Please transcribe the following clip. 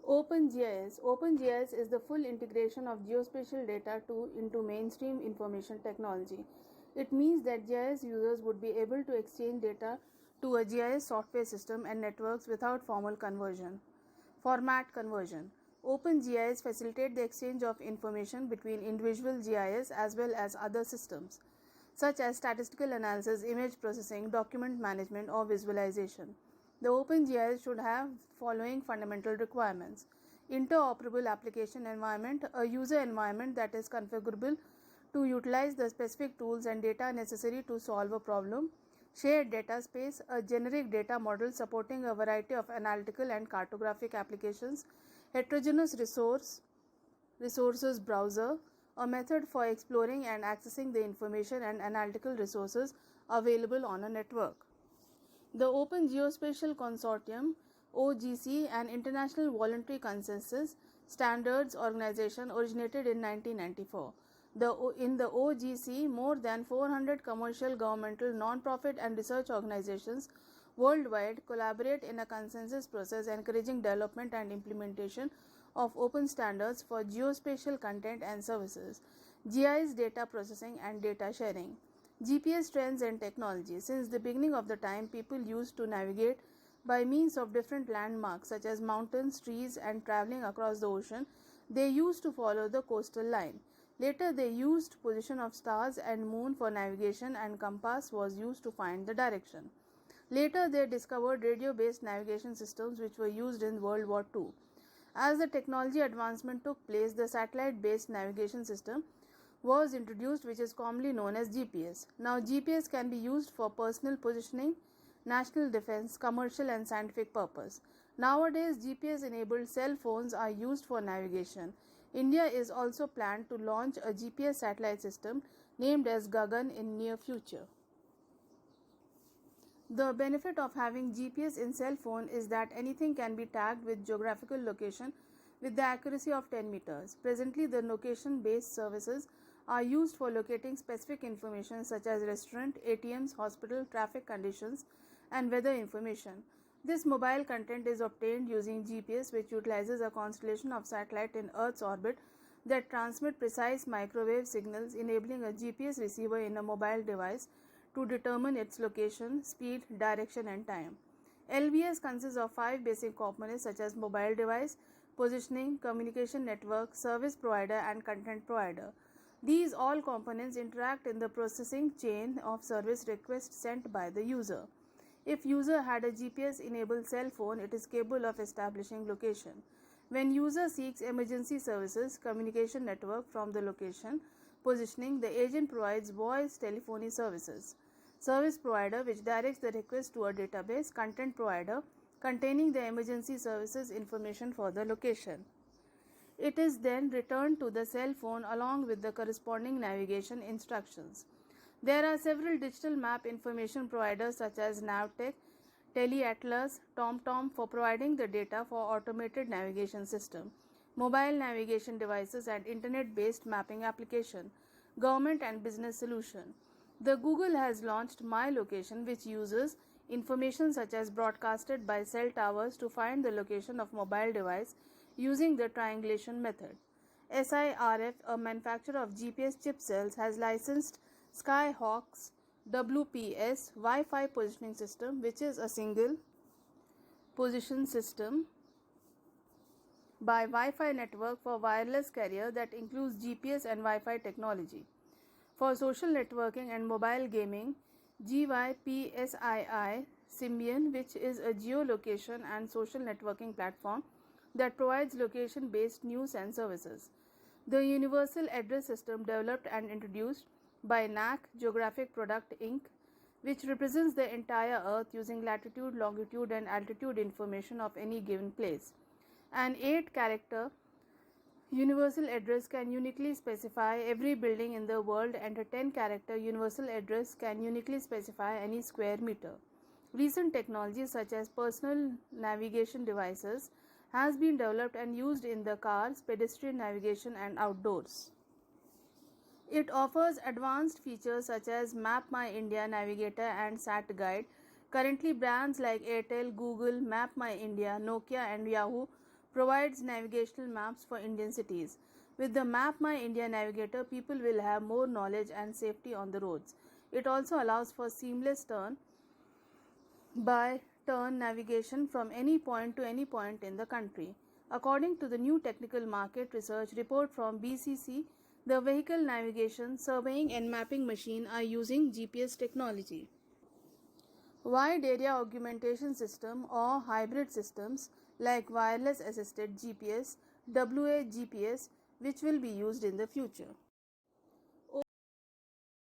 OpenGIS. OpenGIS is the full integration of geospatial data into mainstream information technology. It means that GIS users would be able to exchange data to a GIS software system and networks without formal conversion. Format conversion. OpenGIS facilitates the exchange of information between individual GIS as well as other systems, such as statistical analysis, image processing, document management, or visualization. The OpenGIS should have following fundamental requirements: interoperable application environment, a user environment that is configurable to utilize the specific tools and data necessary to solve a problem; shared data space, a generic data model supporting a variety of analytical and cartographic applications; heterogeneous resources browser, a method for exploring and accessing the information and analytical resources available on a network. The Open Geospatial Consortium (OGC), an international voluntary consensus standards organization, originated in 1994. In the OGC, more than 400 commercial, governmental, non-profit and research organizations worldwide collaborate in a consensus process encouraging development and implementation of open standards for geospatial content and services, GIS data processing and data sharing. GPS trends and technology. Since the beginning of the time, people used to navigate by means of different landmarks such as mountains, trees, and traveling across the ocean. They used to follow the coastal line. Later, they used position of stars and moon for navigation, and compass was used to find the direction. Later, they discovered radio-based navigation systems which were used in World War II. As the technology advancement took place, the satellite-based navigation system was introduced, which is commonly known as GPS. Now, GPS can be used for personal positioning, national defense, commercial and scientific purpose. Nowadays, GPS-enabled cell phones are used for navigation. India is also planned to launch a GPS satellite system named as Gagan in near future. The benefit of having GPS in cell phone is that anything can be tagged with geographical location with the accuracy of 10 meters. Presently, the location-based services are used for locating specific information such as restaurant, ATMs, hospital, traffic conditions, and weather information. This mobile content is obtained using GPS, which utilizes a constellation of satellites in Earth's orbit that transmit precise microwave signals, enabling a GPS receiver in a mobile device to determine its location, speed, direction, and time. LBS consists of 5 basic components such as mobile device, positioning, communication network, service provider, and content provider. These all components interact in the processing chain of service requests sent by the user. If user had a GPS-enabled cell phone, it is capable of establishing location. When user seeks emergency services, communication network from the location, positioning, the agent provides voice telephony services. Service provider, which directs the request to a database; content provider, containing the emergency services information for the location. It is then returned to the cell phone along with the corresponding navigation instructions. There are several digital map information providers such as Navteq, TeleAtlas, TomTom for providing the data for automated navigation system, mobile navigation devices and internet-based mapping application, government and business solution. The Google has launched My Location, which uses information such as broadcasted by cell towers to find the location of mobile device using the triangulation method. SIRF, a manufacturer of GPS chip cells, has licensed Skyhawk's WPS Wi-Fi positioning system, which is a single position system by Wi-Fi network for wireless carrier that includes GPS and Wi-Fi technology. For social networking and mobile gaming, GYPSII Symbian, which is a geolocation and social networking platform that provides location-based news and services. The Universal Address System, developed and introduced by NAC Geographic Product Inc., which represents the entire Earth using latitude, longitude, and altitude information of any given place. An 8-character universal address can uniquely specify every building in the world, and a 10-character universal address can uniquely specify any square meter. Recent technologies such as personal navigation devices has been developed and used in the cars, pedestrian navigation, and outdoors. It offers advanced features such as Map My India Navigator and Sat Guide. Currently, brands like Airtel, Google, Map My India, Nokia, and Yahoo provides navigational maps for Indian cities. With the Map My India navigator, people will have more knowledge and safety on the roads. It also allows for seamless turn by turn navigation from any point to any point in the country. According to the new technical market research report from BCC, the vehicle navigation, surveying and mapping machine are using GPS technology. Wide area augmentation system or hybrid systems like wireless assisted GPS, WAGPS, which will be used in the future.